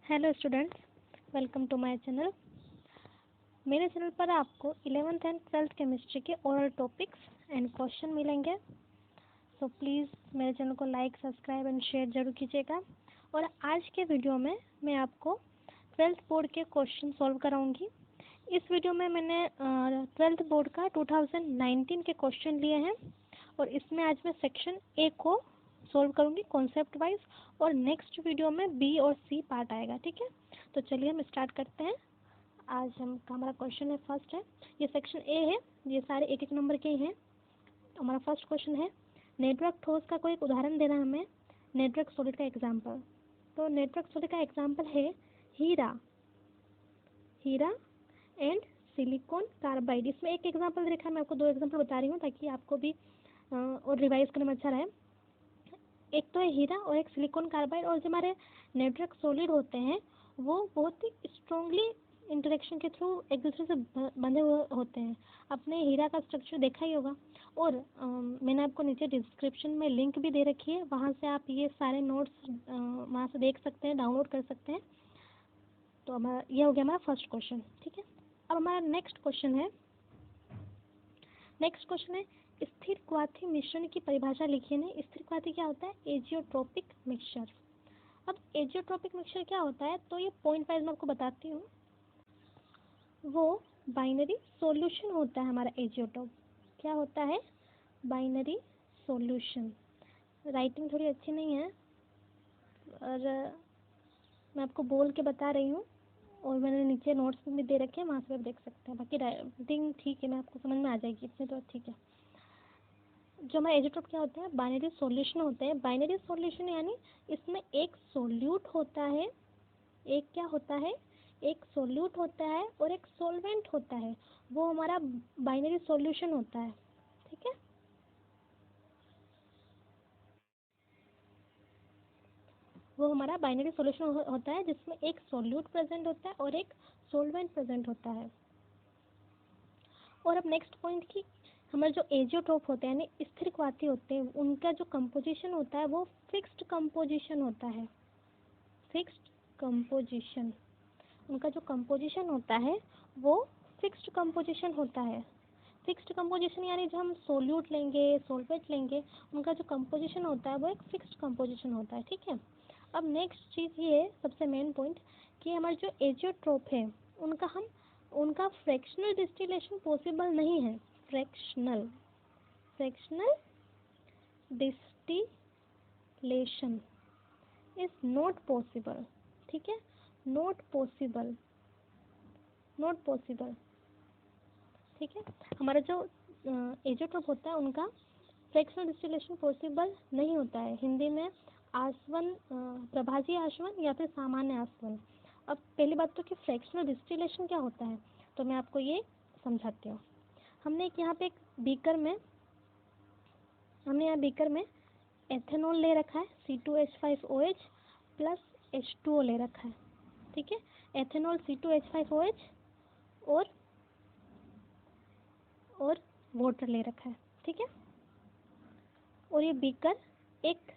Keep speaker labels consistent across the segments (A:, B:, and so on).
A: Hello students, welcome to my channel. मेरे channel पर आपको 11th एंड 12th केमिस्ट्री के ओरल टॉपिक्स एंड क्वेश्चन मिलेंगे। सो प्लीज़ मेरे चैनल को लाइक, सब्सक्राइब एंड शेयर जरूर कीजिएगा। और आज के वीडियो में मैं आपको 12th बोर्ड के क्वेश्चन सॉल्व कराऊंगी। इस वीडियो में मैंने 12th बोर्ड का 2019 के क्वेश्चन लिए हैं और इसमें आज मैं सेक्शन ए को सॉल्व करूंगी कॉन्सेप्ट वाइज, और नेक्स्ट वीडियो में बी और सी पार्ट आएगा। ठीक है, तो चलिए हम स्टार्ट करते हैं। आज हमारा क्वेश्चन है, फर्स्ट है, ये सेक्शन ए है, ये सारे एक एक नंबर के ही हैं। तो हमारा फर्स्ट क्वेश्चन है, नेटवर्क ठोस का कोई एक उदाहरण देना है हमें, नेटवर्क सॉलिड का एग्जाम्पल। तो नेटवर्क सॉलिड का एग्जाम्पल है हीरा एंड सिलिकॉन कार्बाइड। इसमें एक एग्जाम्पल देखा है, मैं आपको दो एग्जाम्पल बता रही हूँ ताकि आपको भी और रिवाइज करने में अच्छा रहे। एक तो है हीरा और एक सिलिकॉन कार्बाइड। और जो हमारे नेटवर्क सॉलिड होते हैं वो बहुत ही स्ट्रांगली इंटरेक्शन के थ्रू एक दूसरे से बंधे हुए होते हैं। आपने हीरा का स्ट्रक्चर देखा ही होगा, और मैंने आपको नीचे डिस्क्रिप्शन में लिंक भी दे रखी है, वहाँ से आप ये सारे नोट्स वहाँ से देख सकते हैं, डाउनलोड कर सकते हैं। तो हमारा ये हो गया हमारा फर्स्ट क्वेश्चन। ठीक है, अब हमारा नेक्स्ट क्वेश्चन है स्थिर क्वाथी मिश्रण की परिभाषा लिखिए। ने स्थिर क्वाथी क्या होता है? एजियोट्रोपिक मिक्सचर। अब एजियोट्रोपिक मिक्सचर क्या होता है, तो ये पॉइंट वाइज मैं आपको बताती हूँ। वो बाइनरी सॉल्यूशन होता है हमारा एजियोट्रोप। क्या होता है? Binary solution. राइटिंग थोड़ी अच्छी नहीं है और मैं आपको बोल के बता रही हूँ, और मैंने नीचे नोट्स भी दे रखे हैं, वहाँ से आप देख सकते हैं। बाकी राइटिंग ठीक है, मैं आपको समझ में आ जाएगी इतनी तो ठीक है। जो हमारे एजियोट्रोप क्या होते हैं? बाइनरी सॉल्यूशन होते हैं। बाइनरी सॉल्यूशन यानी इसमें एक सोल्यूट होता है, एक क्या होता है? एक सोल्यूट होता है और एक सॉल्वेंट होता है। वो हमारा बाइनरी सॉल्यूशन होता है। ठीक है, वो हमारा बाइनरी सॉल्यूशन होता है जिसमें एक सोल्यूट प्रेजेंट होता है और एक सॉल्वेंट प्रेजेंट होता है। और अब नेक्स्ट पॉइंट की, हमारे जो एजियोट्रोप होते हैं यानी स्थिर क्वाथी होते हैं, उनका जो कंपोजिशन होता है वो फिक्स्ड कंपोजिशन होता है। फिक्स्ड कंपोजिशन, उनका जो कंपोजिशन होता है वो फिक्स्ड कंपोजिशन होता है। फिक्स्ड कंपोजिशन यानी जो हम सोल्यूट लेंगे, सॉल्वेंट लेंगे, उनका जो कंपोजिशन होता है वो एक फिक्स्ड कंपोजिशन होता है। ठीक है, अब नेक्स्ट चीज़ ये सबसे मेन पॉइंट कि हमारे जो एजियोट्रोप है उनका फ्रैक्शनल डिस्टिलेशन पॉसिबल नहीं है। Fractional distillation is not possible. ठीक है, नॉट पॉसिबल। ठीक है, हमारा जो एजियोट्रोप होता है उनका फ्रैक्शनल डिस्टिलेशन पॉसिबल नहीं होता है। हिंदी में आसवन, प्रभाजी आसवन या फिर सामान्य आसवन। अब पहली बात तो कि फ्रैक्शनल डिस्टिलेशन क्या होता है, तो मैं आपको ये समझाती हूँ। हमने यहाँ पे एक बीकर में एथेनॉल ले रखा है, C2H5OH प्लस H2O ले रखा है। ठीक है, एथेनॉल C2H5OH और वाटर ले रखा है। ठीक है, और ये बीकर एक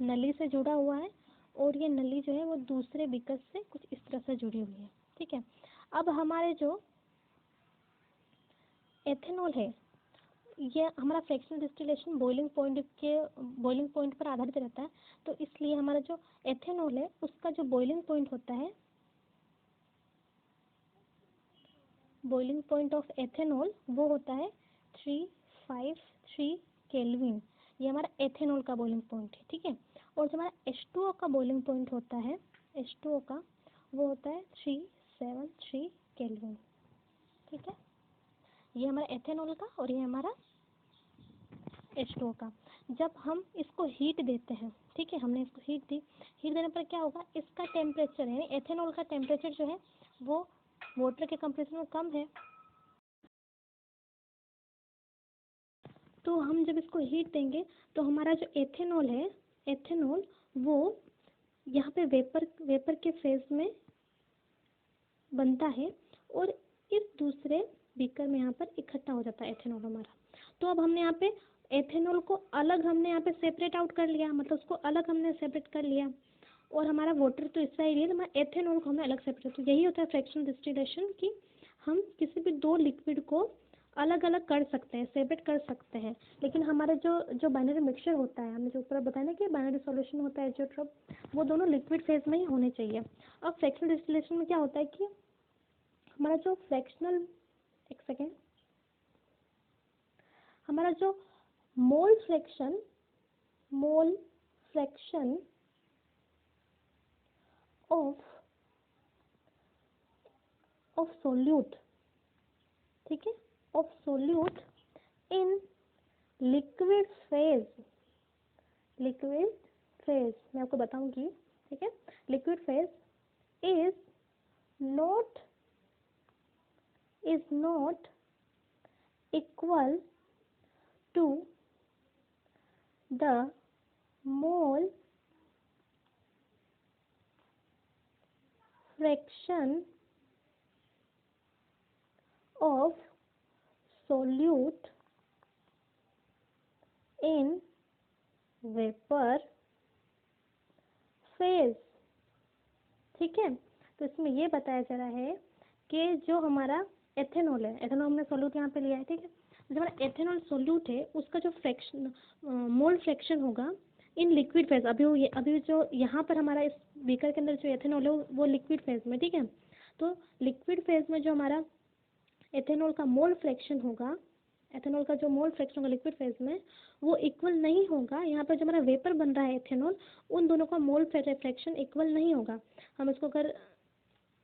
A: नली से जुड़ा हुआ है और ये नली जो है वो दूसरे बीकर से कुछ इस तरह से जुड़ी हुई है। ठीक है, अब हमारे जो एथेनॉल है ये हमारा फ्रैक्शनल डिस्टिलेशन बॉइलिंग पॉइंट पर आधारित रहता है। तो इसलिए हमारा जो एथेनॉल है उसका जो बॉइलिंग पॉइंट होता है, बॉइलिंग पॉइंट ऑफ एथेनॉल वो होता है 353 केल्विन। ये हमारा एथेनॉल का बॉइलिंग पॉइंट है। ठीक है, और जो हमारा H2O का बॉइलिंग पॉइंट होता है, H2O का वो होता है 373 केल्विन। ठीक है, ये हमारा एथेनॉल का और ये हमारा H2O का। जब हम इसको हीट देते हैं, ठीक है, हमने इसको हीट दी, हीट देने पर क्या होगा? इसका टेम्परेचर यानी एथेनॉल का टेम्परेचर जो है वो वाटर के कंपैरिजन में कम है। तो हम जब इसको हीट देंगे तो हमारा जो एथेनॉल वो यहाँ पे वेपर के फेज में बनता है और इस दूसरे बीकर में यहाँ पर इकट्ठा हो जाता है एथेनॉल हमारा। तो अब हमने यहाँ पे एथेनॉल को अलग हमने यहाँ पे सेपरेट आउट कर लिया, मतलब उसको अलग हमने सेपरेट कर लिया। और हमारा वाटर तो इस साइड है, तो हमारा एथेनॉल को हमें अलग सेपरेट। तो यही होता है फ्रैक्शनल डिस्टिलेशन, कि हम किसी भी दो लिक्विड को अलग अलग कर सकते हैं, सेपरेट कर सकते हैं। लेकिन हमारा जो बाइनरी मिक्सचर होता है, हमने जो ऊपर बताया ना कि बाइनरी सॉल्यूशन होता है एजियोट्रोप, वो दोनों लिक्विड फेज में ही होने चाहिए। अब फ्रैक्शनल डिस्टिलेशन में क्या होता है कि हमारा जो फ्रैक्शनल, एक सेकेंड, हमारा जो मोल फ्रैक्शन ऑफ सोल्यूट, ठीक है, of solute in liquid phase, मैं आपको बताऊंगी, ठीक है। Liquid phase is not equal to the mole fraction of solute in vapor phase, ठीक है। तो इसमें ये बताया जा रहा है कि जो हमारा एथेनॉल है, एथेनॉल हमने सोल्यूट यहाँ पे लिया है, ठीक है। जो हमारा एथेनॉल सोल्यूट है उसका जो फ्रैक्शन, मोल फ्रैक्शन होगा इन लिक्विड फेज, अभी जो यहाँ पर हमारा इस बीकर के अंदर जो एथेनॉल है वो लिक्विड फेज में, ठीक है। तो लिक्विड फेज में जो हमारा एथेनॉल का मोल फ्रैक्शन होगा, एथेनॉल का जो मोल फ्रैक्शन होगा लिक्विड फेज में, वो इक्वल नहीं होगा। यहाँ पर जो हमारा वेपर बन रहा है एथेनॉल, उन दोनों का मोल फ्रैक्शन इक्वल नहीं होगा। हम इसको अगर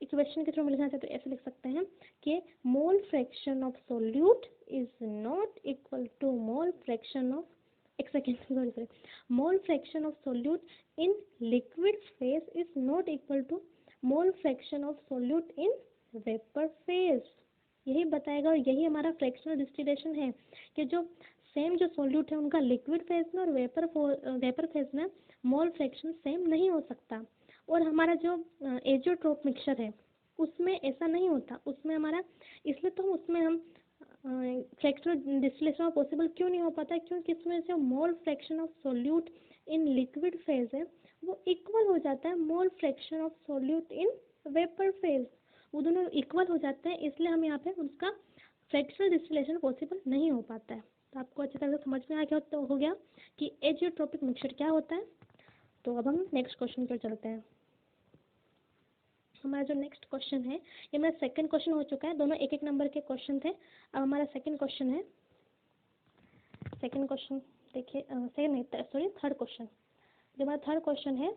A: इक्वेशन के थ्रू में लिखना चाहते तो ऐसे लिख सकते हैं कि mole fraction of solute is not equal to mole fraction of, एक second, sorry, mole fraction of solute in liquid phase is not equal to mole fraction of solute in vapour phase. यही बताएगा, और यही हमारा fractional distillation है कि जो same जो सोल्यूट है उनका लिक्विड फेज में और वेपर फेज में मोल फ्रैक्शन सेम नहीं हो सकता। और हमारा जो एजियोट्रोप मिक्सचर है उसमें ऐसा नहीं होता, उसमें हमारा, इसलिए तो उसमें हम फ्रैक्शनल डिस्टिलेशन पॉसिबल क्यों नहीं हो पाता, क्योंकि इसमें जो मोल fraction of solute in liquid phase है वो इक्वल हो जाता है मोल fraction of solute in vapour phase, वो दोनों इक्वल हो जाते हैं, इसलिए हम यहाँ पे उसका फ्रैक्शनल डिस्टिलेशन पॉसिबल नहीं हो पाता है। तो आपको अच्छी तरह से समझ में आ गया हो गया कि एजियोट्रोपिक मिक्सचर क्या होता है। तो अब हम नेक्स्ट क्वेश्चन पर चलते हैं। हमारा जो नेक्स्ट क्वेश्चन है, ये मेरा सेकंड क्वेश्चन हो चुका है, दोनों एक एक नंबर के क्वेश्चन थे। अब हमारा सेकंड क्वेश्चन है, सेकंड क्वेश्चन देखिए, थर्ड क्वेश्चन। जो हमारा थर्ड क्वेश्चन है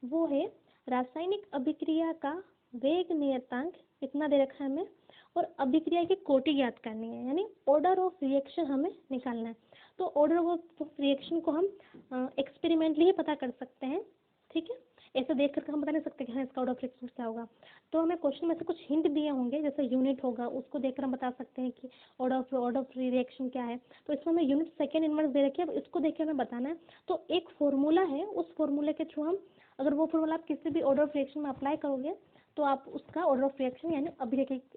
A: वो है रासायनिक अभिक्रिया का वेग नियतांक इतना दे रखा है हमें, और अभिक्रिया की कोटि ज्ञात करनी है, यानी ऑर्डर ऑफ रिएक्शन हमें निकालना है। तो ऑर्डर ऑफ रिएक्शन को हम एक्सपेरिमेंटली ही पता कर सकते हैं, ठीक है। ऐसे देख करके हम बता नहीं सकते कि हाँ इसका ऑर्डर ऑफ रिएक्शन क्या होगा। तो हमें क्वेश्चन में से कुछ हिंट दिए होंगे, जैसे यूनिट होगा, उसको देखकर हम बता सकते हैं कि ऑर्डर ऑफ रिएक्शन क्या है। तो इसमें हमें यूनिट सेकेंड इनवर्स दे रखी है, अब इसको देख के हमें बताना है। तो एक फॉर्मूला है, उस फॉर्मूले के थ्रू हम, अगर वो फॉर्मूला आप किसी भी ऑर्डर ऑफ रिएक्शन में अप्लाई करोगे तो आप उसका ऑर्डर ऑफ रिएक्शन यानी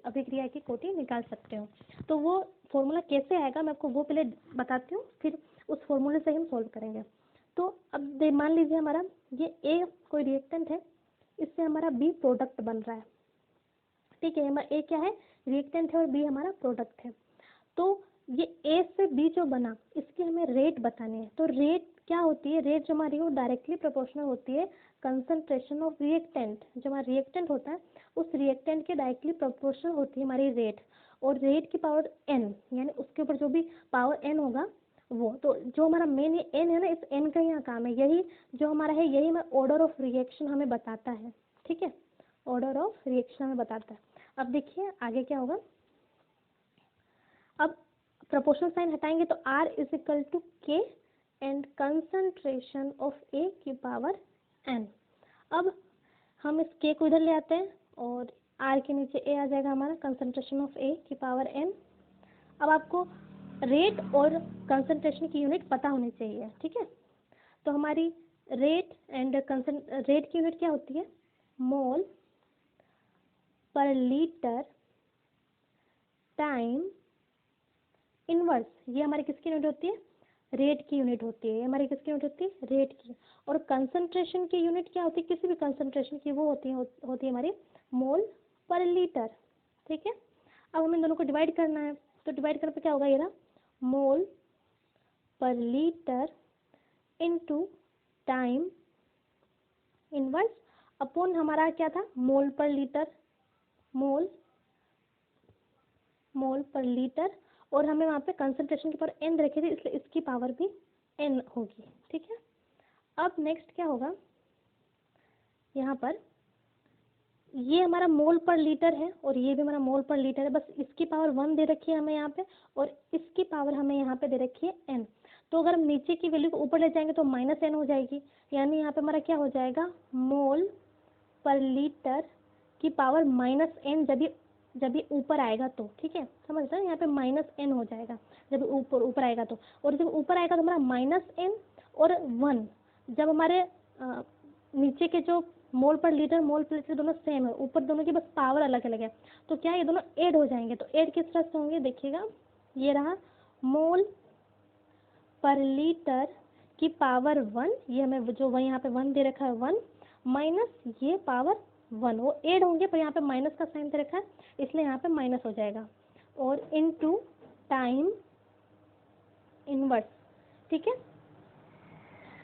A: अभिक्रिया की कोटि निकाल सकते हो। तो वो फॉर्मूला कैसे आएगा मैं आपको वो पहले बताती हूँ, फिर उस फॉर्मूले से हम सॉल्व करेंगे। तो अब मान लीजिए हमारा ये ए कोई रिएक्टेंट है, इससे हमारा बी प्रोडक्ट बन रहा है, ठीक है। हमारा ए क्या है, रिएक्टेंट है, और बी हमारा प्रोडक्ट है। तो ये ए से बी जो बना इसकी हमें रेट बतानी है। तो रेट क्या होती है, रेट जो हमारी वो डायरेक्टली प्रोपोर्शनल होती है कंसंट्रेशन ऑफ रिएक्टेंट, जो हमारा रिएक्टेंट होता है उस रिएक्टेंट के डायरेक्टली प्रोपोर्शनल होती है हमारी रेट, और रेट की पावर एन, यानी उसके ऊपर जो भी पावर एन होगा वो। तो जो हमारा मेन ये एन है ना, इस एन का यहाँ काम है, यही जो हमारा है यही हमें ऑर्डर ऑफ रिएक्शन हमें बताता है, ठीक है। ऑर्डर ऑफ रिएक्शन हमें बताता है। अब देखिए आगे क्या होगा, अब प्रोपोर्शनल साइन हटाएंगे तो R इज इक्वल टू के एंड कंसंट्रेशन ऑफ ए की पावर n। अब हम इस k को इधर ले आते हैं और R के नीचे a आ जाएगा हमारा कंसंट्रेशन ऑफ ए की पावर n। अब आपको रेट और कंसंट्रेशन की यूनिट पता होनी चाहिए, ठीक है। तो हमारी रेट की यूनिट क्या होती है, मोल पर लीटर टाइम इनवर्स, ये हमारी किसकी यूनिट होती है, रेट की यूनिट होती है, हमारी किसकी यूनिट होती है, रेट की। और कंसंट्रेशन की यूनिट क्या होती है, किसी भी कंसंट्रेशन की, वो होती है हमारी मोल पर लीटर। ठीक है, अब हमें दोनों को डिवाइड करना है, तो डिवाइड करने पे क्या होगा, ये रहा मोल पर litre into time inverse upon हमारा क्या था, मोल पर लीटर, मोल पर लीटर, और हमें वहाँ पे कंसंट्रेशन की पावर n रखी थी, इसलिए इसकी पावर भी n होगी। ठीक है, अब नेक्स्ट क्या होगा, यहाँ पर ये हमारा मोल पर लीटर है और ये भी हमारा मोल पर लीटर है, बस इसकी पावर 1 दे रखी है हमें यहाँ पे, और इसकी पावर हमें यहाँ पे दे रखी है n। तो अगर हम नीचे की वैल्यू को ऊपर ले जाएंगे तो -n हो जाएगी, यानी यहाँ पे हमारा क्या हो जाएगा, मोल पर लीटर की पावर -n जब ये ऊपर आएगा तो। ठीक है, समझ रहे हैं, यहाँ पे -n हो जाएगा जब ऊपर आएगा तो, और जब ऊपर आएगा तो हमारा -n और 1, जब हमारे नीचे के जो मोल पर लीटर दोनों सेम है, ऊपर दोनों की बस पावर अलग अलग है, तो क्या ये दोनों ऐड हो जाएंगे। तो ऐड किस तरह से होंगे, देखिएगा, ये रहा मोल पर लीटर की पावर 1, ये हमें जो वही यहाँ पे 1 दे रखा है 1, माइनस ये पावर 1, वो ऐड होंगे पर यहाँ पे माइनस का साइन दे रखा है, इसलिए यहाँ पे माइनस हो जाएगा, और इनटू टाइम इनवर्स। ठीक है,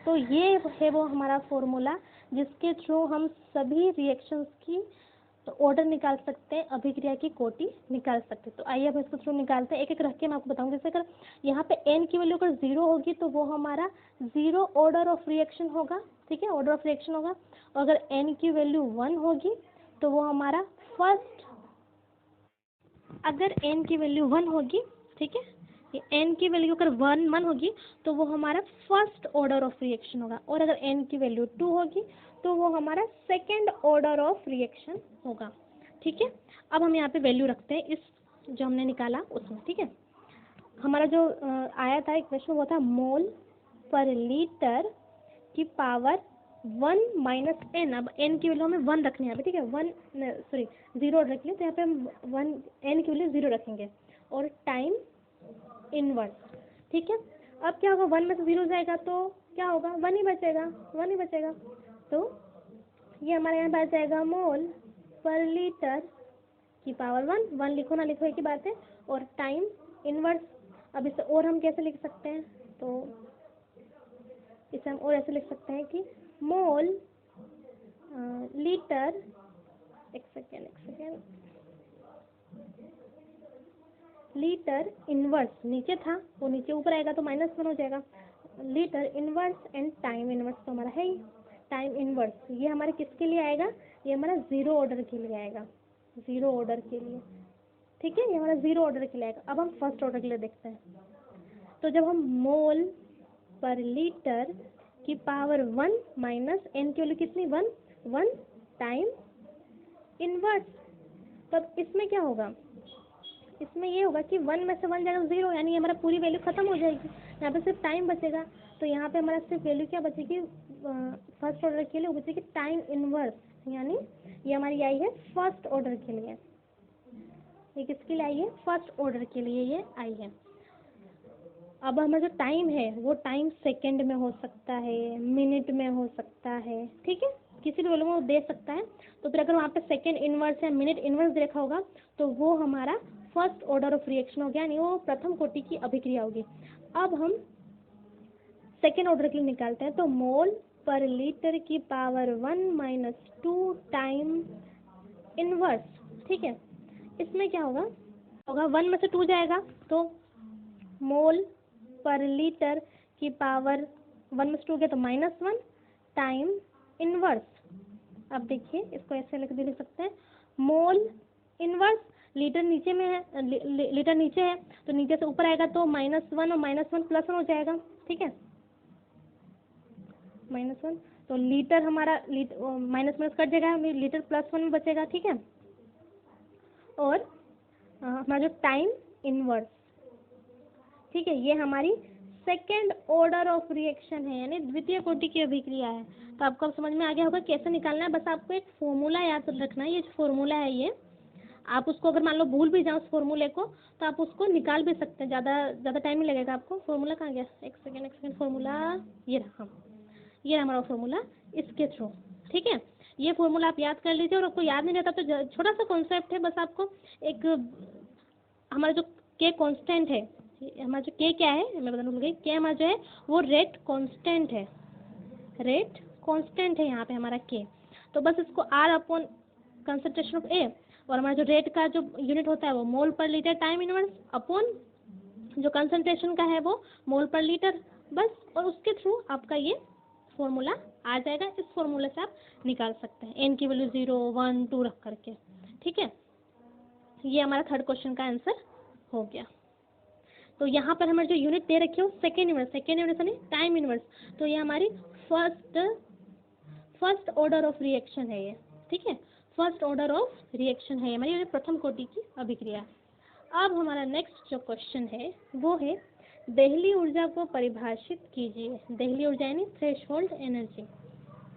A: तो ये है वो हमारा फॉर्मूला जिसके थ्रू हम सभी रिएक्शंस की ऑर्डर निकाल सकते हैं, अभिक्रिया की कोटि निकाल सकते हैं। तो आइए अब इसको थ्रू निकालते हैं, एक एक रख के मैं आपको बताऊंगी। जैसे अगर यहाँ पे n की वैल्यू अगर 0 होगी तो वो हमारा 0 ऑर्डर ऑफ रिएक्शन होगा। ठीक है, ऑर्डर ऑफ रिएक्शन होगा, और अगर n की वैल्यू 1 होगी तो वो हमारा फर्स्ट, अगर n की वैल्यू 1 होगी, ठीक है, ये n की वैल्यू अगर 1 होगी तो वो हमारा फर्स्ट ऑर्डर ऑफ रिएक्शन होगा, और अगर n की वैल्यू 2 होगी तो वो हमारा सेकेंड ऑर्डर ऑफ रिएक्शन होगा। ठीक है, अब हम यहाँ पे वैल्यू रखते हैं इस जो हमने निकाला उसमें। ठीक है, हमारा जो आया था इक्वेशन वो था मोल पर लीटर की पावर 1 माइनस n। अब n की वैल्यू हमें 1 रखनी है यहाँ पे। ठीक है, 0 रख लिया, तो यहाँ पे हम n की वैल्यू 0 रखेंगे, और टाइम इनवर्स। ठीक है, अब क्या होगा, 1 में से 0 जाएगा तो क्या होगा, 1 ही बचेगा, तो ये हमारे यहाँ बच जाएगा मोल पर लीटर की पावर 1 लिखो ना लिखो एक ही बात है, और टाइम इनवर्स। अब इसे और हम कैसे लिख सकते हैं, तो इसे हम और ऐसे लिख सकते हैं कि मोल लीटर, एक सेकेंड, लीटर इनवर्स नीचे था, वो नीचे ऊपर आएगा तो -1 हो जाएगा, litre inverse and time inverse तो हमारा है ही। टाइम इनवर्स ये हमारे किसके लिए आएगा, ये हमारा 0 ऑर्डर के लिए आएगा, 0 ऑर्डर के लिए। ठीक है, ये हमारा 0 ऑर्डर के लिए आएगा। अब हम फर्स्ट ऑर्डर के लिए देखते हैं, तो जब हम मोल पर लीटर की पावर 1 माइनस n की वैल्यू कितनी, 1 टाइम इनवर्स, तब इसमें क्या होगा, इसमें ये होगा कि 1 में से 1 जाएगा 0, यानी हमारा पूरी वैल्यू खत्म हो जाएगी, यहाँ पे सिर्फ टाइम बचेगा। तो यहाँ पे हमारा सिर्फ वैल्यू क्या बचेगी, फर्स्ट ऑर्डर के लिए वो बचेगी टाइम इनवर्स, यानी ये हमारी आई है फर्स्ट ऑर्डर के लिए। ये किसके लिए आई है, फर्स्ट ऑर्डर के लिए ये आई है। अब हमारा जो टाइम है वो टाइम सेकंड में हो सकता है, मिनट में हो सकता है। ठीक है, किसी भी वैल्यू में वो दे सकता है। तो फिर अगर वहाँ पे सेकंड इनवर्स या मिनट इनवर्स देखा होगा तो वो हमारा फर्स्ट ऑर्डर ऑफ रिएक्शन हो गया, यानी वो प्रथम कोटि की अभिक्रिया होगी। अब हम सेकेंड ऑर्डर के लिए निकालते हैं, तो मोल पर लीटर की पावर 1 माइनस 2 टाइम इनवर्स। ठीक है, इसमें क्या होगा, 1 में से 2 जाएगा तो मोल पर लीटर की पावर 1 में से 2 गया तो -1 टाइम इनवर्स। अब देखिए इसको ऐसे लिख सकते हैं, मोल इनवर्स, लीटर नीचे में है, लीटर नीचे है तो नीचे से ऊपर आएगा तो -1 और -1 +1 हो जाएगा। ठीक है, -1 तो लीटर हमारा माइनस कट जाएगा, लीटर +1 में बचेगा। ठीक है, और हमारा जो टाइम इनवर्स, ठीक है, ये हमारी सेकेंड ऑर्डर ऑफ रिएक्शन है, यानी द्वितीय कोटि की अभिक्रिया है। तो आपको अब समझ में आ गया होगा कैसे निकालना है। बस आपको एक फॉर्मूला याद रखना है, ये जो फॉर्मूला है ये आप उसको अगर मान लो भूल भी जाओ उस फॉर्मूले को तो आप उसको निकाल भी सकते हैं, ज़्यादा टाइम नहीं लगेगा आपको। फॉर्मूला कहाँ गया, एक सेकेंड, फॉर्मूला ये रहा, ये रहा हमारा फॉर्मूला इसके थ्रू। ठीक है, ये फॉर्मूला आप याद कर लीजिए, और आपको याद नहीं रहता तो छोटा सा कॉन्सेप्ट है, बस आपको एक हमारा जो के कांस्टेंट है, हमारा जो के क्या है मैं बताना भूल गई, के हमारा जो है वो रेट कांस्टेंट है, रेट कांस्टेंट है यहाँ पे हमारा के। तो बस इसको आर अपॉन कंसंट्रेशन ऑफ ए, और हमारा जो रेट का जो यूनिट होता है वो मोल पर लीटर टाइम इनवर्स अपॉन जो कंसंट्रेशन का है वो मोल पर लीटर, बस। और उसके थ्रू आपका ये फॉर्मूला आ जाएगा। इस फॉर्मूला से आप निकाल सकते हैं एन की वैल्यू 0, 1, 2 रख करके। ठीक है, ये हमारा थर्ड क्वेश्चन का आंसर हो गया। तो यहाँ पर हमारे जो यूनिट दे रखे हो सेकेंड इनवर्स यानी टाइम इनवर्स, तो ये हमारी फर्स्ट ऑर्डर ऑफ रिएक्शन है ये। ठीक है, फर्स्ट ऑर्डर ऑफ रिएक्शन है हमारी प्रथम कोटि की अभिक्रिया। अब हमारा नेक्स्ट जो क्वेश्चन है वो है देहली ऊर्जा को परिभाषित कीजिए। देहली ऊर्जा यानी थ्रेशोल्ड एनर्जी।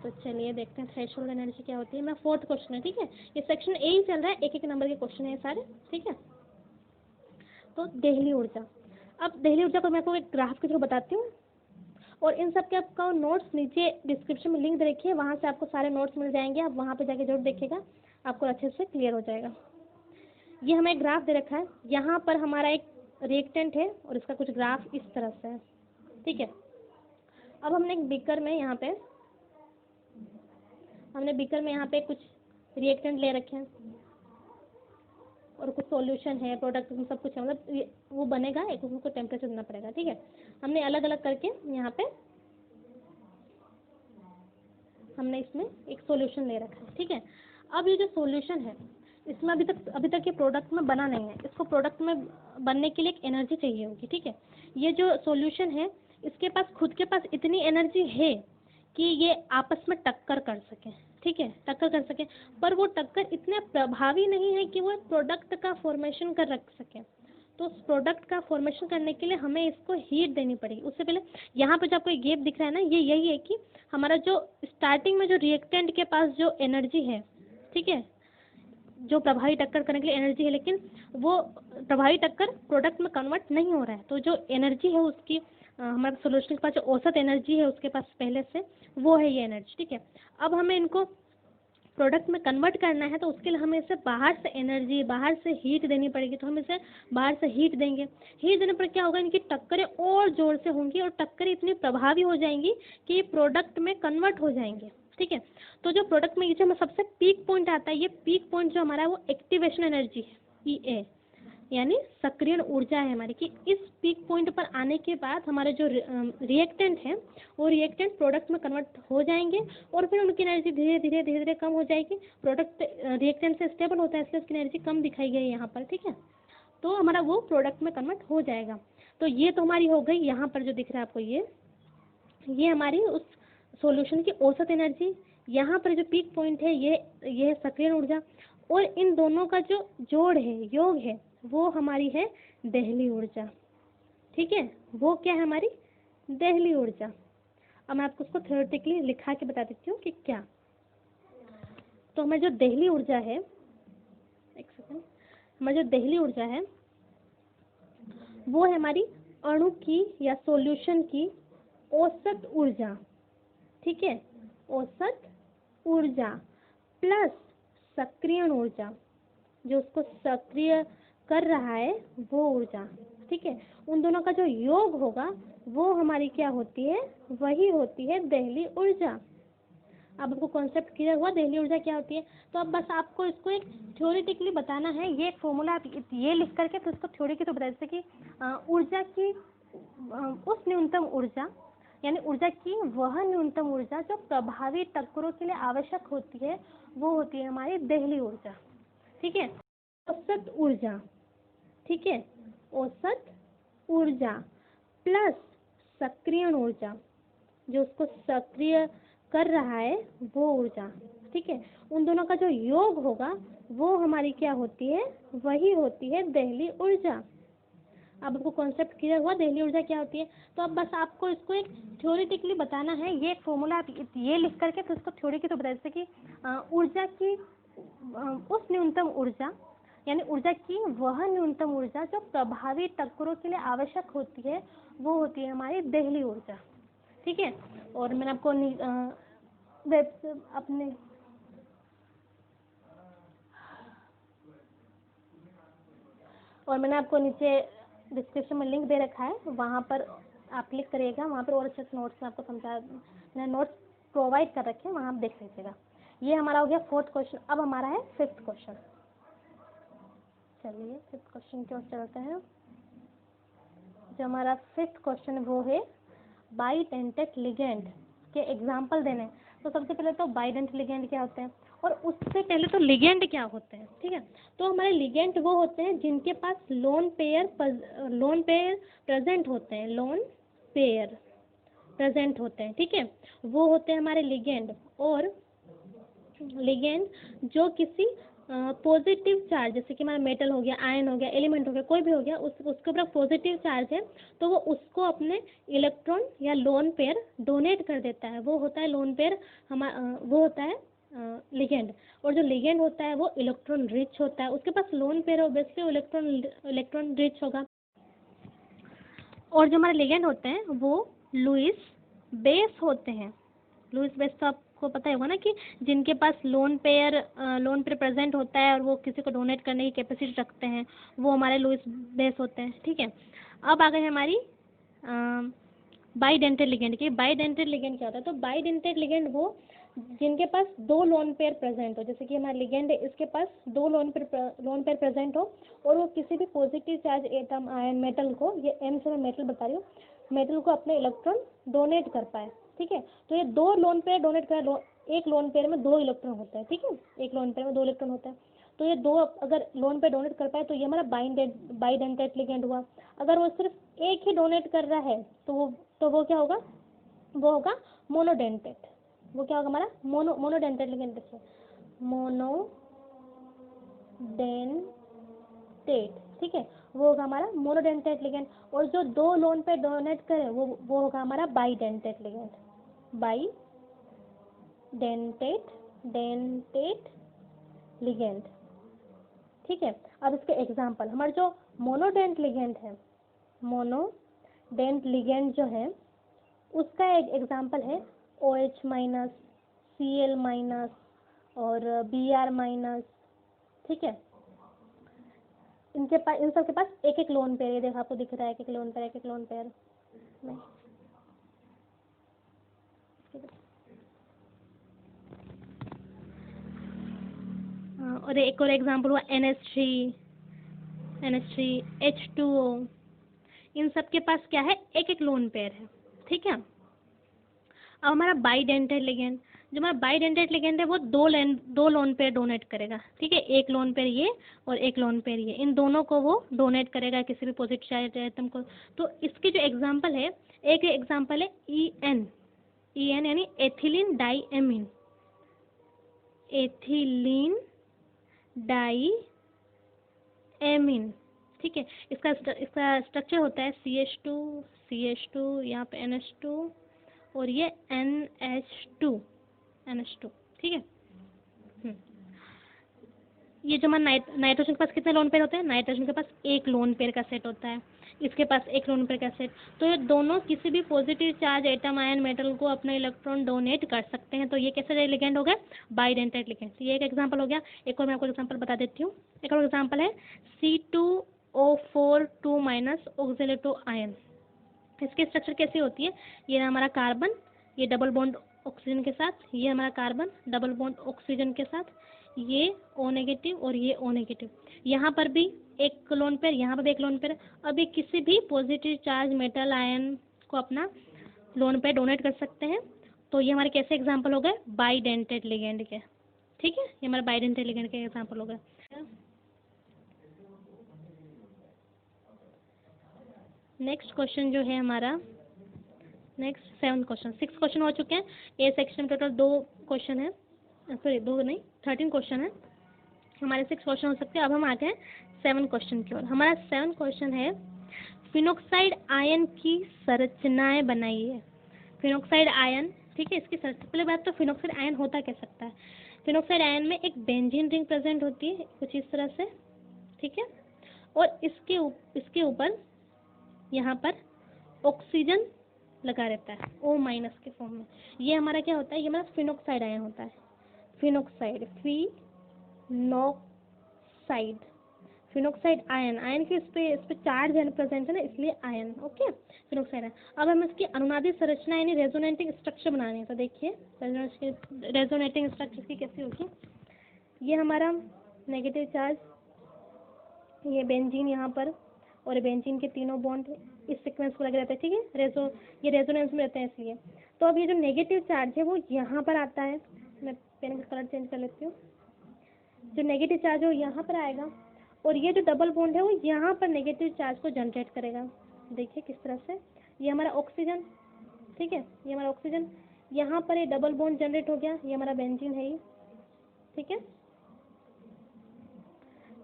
A: तो चलिए देखते हैं थ्रेशोल्ड एनर्जी क्या होती है। मैं फोर्थ क्वेश्चन है, ठीक है, ये सेक्शन ए ही चल रहा है, एक नंबर के क्वेश्चन है सारे। ठीक है, तो देहली ऊर्जा, अब देहली ऊर्जा को मैं आपको एक ग्राफ के थ्रू बताती हूँ, और इन सब के आपका नोट्स नीचे डिस्क्रिप्शन में लिंक दे रखिए, वहाँ से आपको सारे नोट्स मिल जाएंगे, आप वहाँ पे जाके जरूर देखिएगा, आपको अच्छे से क्लियर हो जाएगा। ये हमें एक ग्राफ दे रखा है, यहाँ पर हमारा एक रिएक्टेंट है और इसका कुछ ग्राफ इस तरह से है। ठीक है, अब हमने एक बीकर में यहाँ पे कुछ रिएक्टेंट ले रखे हैं और कुछ सॉल्यूशन है, प्रोडक्ट सब कुछ है, मतलब वो बनेगा, एक उसको टेम्परेचर देना पड़ेगा। ठीक है, हमने अलग अलग करके यहाँ पे हमने इसमें एक सॉल्यूशन ले रखा है। ठीक है, अब ये जो सॉल्यूशन है इसमें अभी तक ये प्रोडक्ट में बना नहीं है, इसको प्रोडक्ट में बनने के लिए एक एनर्जी चाहिए होगी। ठीक है, ये जो सॉल्यूशन है इसके पास खुद के पास इतनी एनर्जी है कि ये आपस में टक्कर कर सके। ठीक है, टक्कर कर सके, पर वो टक्कर इतने प्रभावी नहीं है कि वो प्रोडक्ट का फॉर्मेशन कर रख सके। तो उस प्रोडक्ट का फॉर्मेशन करने के लिए हमें इसको हीट देनी पड़ेगी। उससे पहले यहाँ पे जो आपको गैप दिख रहा है ना, ये यही है कि हमारा जो स्टार्टिंग में जो रिएक्टेंट के पास जो एनर्जी है, ठीक है, जो प्रभावी टक्कर करने के लिए एनर्जी है, लेकिन वो प्रभावी टक्कर प्रोडक्ट में कन्वर्ट नहीं हो रहा है। तो जो एनर्जी है उसकी हमारे सोल्यूशन के पास जो औसत एनर्जी है उसके पास पहले से, वो है ये एनर्जी। ठीक है, अब हमें इनको प्रोडक्ट में कन्वर्ट करना है, तो उसके लिए हमें इसे बाहर से एनर्जी, बाहर से हीट देनी पड़ेगी। तो हम इसे बाहर से हीट देंगे, हीट देने पर क्या होगा, इनकी टक्करें और जोर से होंगी और टक्करें इतनी प्रभावी हो जाएंगी कि ये प्रोडक्ट में कन्वर्ट हो जाएंगे। ठीक है, तो जो प्रोडक्ट में ये जो हमें सबसे पीक पॉइंट आता है, ये पीक पॉइंट जो हमारा है वो एक्टिवेशन एनर्जी है, ई यानी सक्रियण ऊर्जा है हमारी, कि इस पीक पॉइंट पर आने के बाद हमारे जो रिएक्टेंट हैं वो रिएक्टेंट प्रोडक्ट में कन्वर्ट हो जाएंगे, और फिर उनकी एनर्जी धीरे धीरे कम हो जाएगी। प्रोडक्ट रिएक्टेंट से स्टेबल होता है, इसलिए उसकी एनर्जी कम दिखाई गई यहाँ पर। ठीक है, तो हमारा वो प्रोडक्ट में कन्वर्ट हो जाएगा। तो ये तो हमारी हो गई, यहाँ पर जो दिख रहा है आपको ये हमारी उस सॉल्यूशन की औसत एनर्जी। यहाँ पर जो पीक पॉइंट है ये है सक्रियण ऊर्जा, और इन दोनों का जो जोड़ है, योग है, वो हमारी है देहली ऊर्जा। ठीक है, वो क्या है हमारी देहली ऊर्जा। अब मैं आपको उसको थ्योरेटिकली लिखा के बता देती हूँ कि क्या। तो हमारी जो देहली ऊर्जा है, एक सेकंड, हमारी जो देहली ऊर्जा है वो है हमारी अणु की या सॉल्यूशन की औसत ऊर्जा। ठीक है, औसत ऊर्जा प्लस सक्रियण ऊर्जा, जो उसको सक्रिय कर रहा है वो ऊर्जा। ठीक है, उन दोनों का जो योग होगा वो हमारी क्या होती है, वही होती है देहली ऊर्जा। अब आपको कॉन्सेप्ट क्लियर हुआ देहली ऊर्जा क्या होती है। तो अब बस आपको इसको एक थ्योरेटिकली बताना है, ये एक फॉर्मूला आप ये लिख करके फिर इसको थ्योरी के तो बता सकते कि ऊर्जा की उस न्यूनतम ऊर्जा, यानी ऊर्जा की वह न्यूनतम ऊर्जा जो प्रभावी टक्करों के लिए आवश्यक होती है, वो होती है हमारी देहली ऊर्जा। ठीक है, औसत ऊर्जा, ठीक है, औसत ऊर्जा प्लस सक्रियण ऊर्जा, जो उसको सक्रिय कर रहा है वो ऊर्जा। ठीक है, उन दोनों का जो योग होगा वो हमारी क्या होती है, वही होती है देहली ऊर्जा। अब आपको कॉन्सेप्ट क्लियर हुआ देहली ऊर्जा क्या होती है। तो अब बस आपको इसको एक थ्योरेटिकली बताना है, ये एक फॉर्मूला आप ये लिख करके फिर उसको थ्योरी के तो बता सकते कि ऊर्जा की उस न्यूनतम ऊर्जा यानी ऊर्जा की वह न्यूनतम ऊर्जा जो प्रभावी टक्करों के लिए आवश्यक होती है वो होती है हमारी देहली ऊर्जा। ठीक है, और मैंने आपको अपने और मैंने आपको नीचे डिस्क्रिप्शन में लिंक दे रखा है, वहाँ पर आप क्लिक करिएगा, वहाँ पर और अच्छे से नोट्स में आपको मैंने नोट्स प्रोवाइड कर रखे हैं, वहाँ आप देख लीजिएगा। ये हमारा हो गया 4th क्वेश्चन। अब हमारा है 5th क्वेश्चन। चलिए 5th क्वेश्चन की ओर चलते हैं। जो हमारा 5th क्वेश्चन है वो है बाइडेंटेट लिगेंड के एग्जाम्पल देने। तो सबसे पहले तो बाइडेंट लिगेंड क्या होते हैं, और उससे पहले तो लिगेंड क्या होते हैं। ठीक है, तो हमारे लिगेंड वो होते हैं जिनके पास लोन पेयर प्रेजेंट होते हैं, लोन पेयर प्रेजेंट होते हैं। ठीक है, वो होते हैं हमारे लिगेंड। और लिगेंड जो किसी पॉजिटिव चार्ज, जैसे कि हमारा मेटल हो गया, आयन हो गया, एलिमेंट हो गया, कोई भी हो गया, उसके ऊपर पॉजिटिव चार्ज है तो वो उसको अपने इलेक्ट्रॉन या लोन पेयर डोनेट कर देता है, वो होता है लोन पेयर, वो होता है लिगेंड। और जो लिगेंड होता है वो इलेक्ट्रॉन रिच होता है, उसके पास lone pair obviously electron rich होगा। और जो हमारे लिगेंड होते हैं वो लुईस बेस होते हैं। लुईस बेस तो आपको पता ही होगा ना, कि जिनके पास लोन पेयर प्रेजेंट होता है और वो किसी को डोनेट करने की कैपेसिटी रखते हैं, वो हमारे लुईस बेस होते हैं। ठीक है, अब आ गई हमारी बाइडेंटेट लिगेंड की। बाइडेंटेट लिगेंड क्या होता है, तो बाइडेंटेट लिगेंड वो जिनके पास दो लोन पेयर प्रेजेंट हो, जैसे कि हमारा लिगेंड है, इसके पास दो लोन पेयर प्रेजेंट हो, और वो किसी भी positive charge atom, ion, metal को, ये एम से मैं मेटल बता रही हूँ, मेटल को अपने इलेक्ट्रॉन डोनेट कर पाए। ठीक है, तो ये दो लोन पेयर डोनेट कर, एक लोन पेयर में 2 इलेक्ट्रॉन होता है। ठीक है, एक लोन पेयर में 2 इलेक्ट्रॉन होता है, तो ये दो अगर लोन पेयर डोनेट कर पाए तो ये हमारा बाइडेंटेट लिगेंड हुआ। अगर वो सिर्फ एक ही डोनेट कर रहा है तो वो क्या होगा, वो होगा मोनोडेंटेट। वो क्या होगा हमारा मोनोडेंटेट लिगेंड। देखिए मोनोडेंटेट, ठीक है, वो होगा हमारा मोनोडेंटेट लिगेंड। और जो दो लोन पे डोनेट करे वो होगा हमारा बाइडेंटेट लिगेंड, डेंटेट लिगेंड। ठीक है, अब इसके एग्जांपल, हमारे जो मोनोडेंट लिगेंड है, मोनोडेंट लिगेंड जो है उसका एक एग्जांपल है OH माइनस, Cl माइनस और Br माइनस। ठीक है, इनके पास, इन सब के पास एक एक लोन पेयर, ये देखो आपको दिख रहा है एक एक लोन पेयर नहीं। और एक और एग्जांपल हुआ NH3, H2O। इन सब के पास क्या है, एक एक लोन पेयर है। ठीक है, अब हमारा बाइडेंटेट लिगेंड, जो हमारा बाइडेंटेट लिगेंड है वो दो लोन पेयर डोनेट करेगा। ठीक है, एक लोन पेयर ये और एक लोन पेयर ये, इन दोनों को वो डोनेट करेगा किसी भी पॉजिटिव चार्ज एटम को। तो इसकी जो एग्जांपल है, एक एग्जांपल है EN यानी एथिलीन डाईएमीन, ठीक है, इसका स्ट्रक्चर होता है CH2 यहाँ पे NH2 और ये NH2। ठीक है, ये जो हमारा नाइट्रोजन के पास कितने लोन पेयर होते हैं, नाइट्रोजन के पास एक लोन पेयर का सेट होता है, इसके पास एक लोन पेयर का सेट। तो ये दोनों किसी भी positive charge atom, ion, metal को अपना इलेक्ट्रॉन डोनेट कर सकते हैं। तो ये कैसे लिगेंड हो गए, बाइडेंटेट लिगेंड। ये एक एग्जांपल हो गया। एक और मैं आपको एग्जांपल बता देती हूँ। एक और एग्जांपल है C2O4 2- ऑक्सीडेटिव आयन। इसकी स्ट्रक्चर कैसी होती है, ये हमारा कार्बन, ये डबल बॉन्ड ऑक्सीजन के साथ, ये हमारा कार्बन डबल बॉन्ड ऑक्सीजन के साथ, ये O- और ये O-। यहाँ पर भी एक लोन पेयर, यहाँ पर भी एक लोन पेयर। अब ये किसी भी पॉजिटिव चार्ज मेटल, आयन को अपना लोन पेयर डोनेट कर सकते हैं। तो ये हमारे कैसे एग्जाम्पल हो गए, बाइडेंटेट लिगेंड के। ठीक है, ये हमारे बाइडेंटेट लिगेंड के एग्जाम्पल हो गए। नेक्स्ट क्वेश्चन जो है हमारा, नेक्स्ट 7th क्वेश्चन, 6 क्वेश्चन हो चुके हैं। ए सेक्शन में टोटल 2 क्वेश्चन है, सॉरी 2 नहीं 13 क्वेश्चन है, हमारे 6 क्वेश्चन हो सकते हैं। अब हम आते हैं 7 क्वेश्चन की ओर। हमारा 7 क्वेश्चन है, फिनोक्साइड आयन की संरचनाएं बनाइए। फिनोक्साइड आयन, ठीक है, इसकी पहले बात तो फिनोक्साइड आयन होता क्या सकता है। फिनोक्साइड आयन में एक बेंजीन रिंग प्रेजेंट होती है कुछ इस तरह से, ठीक है। और इसके ऊपर यहाँ पर ऑक्सीजन लगा रहता है O माइनस के फॉर्म में। ये हमारा क्या होता है, ये हमारा फिनोक्साइड आयन होता है, phenoxide, phenoxide, phenoxide ion, ion के इस पे चार्ज है प्रेजेंट है ना, इसलिए आयन, ओके, फिनोक्साइड आयन। अब हम इसकी अनुनादी संरचना यानी रेजोनेटिंग स्ट्रक्चर बनाने हैं, तो देखिए रेजोनेटिंग स्ट्रक्चर की कैसी होगी। ये हमारा नेगेटिव चार्ज, ये बेंजीन यहाँ पर, और बेंजीन के तीनों बॉन्ड इस सीक्वेंस को लगे रहते हैं, ठीक है, ये रेजोनेंस में रहते हैं इसलिए। तो अब ये जो नेगेटिव चार्ज है वो यहाँ पर आता है, मैं पेन का कलर चेंज कर लेती हूँ। जो नेगेटिव चार्ज है वो यहाँ पर आएगा, और ये जो डबल बॉन्ड है वो यहाँ पर नेगेटिव चार्ज को जनरेट करेगा। देखिए किस तरह से, ये हमारा ऑक्सीजन, ठीक है, ये हमारा ऑक्सीजन, यहाँ पर ये डबल बॉन्ड जनरेट हो गया, ये हमारा बेंजीन है ये, ठीक है।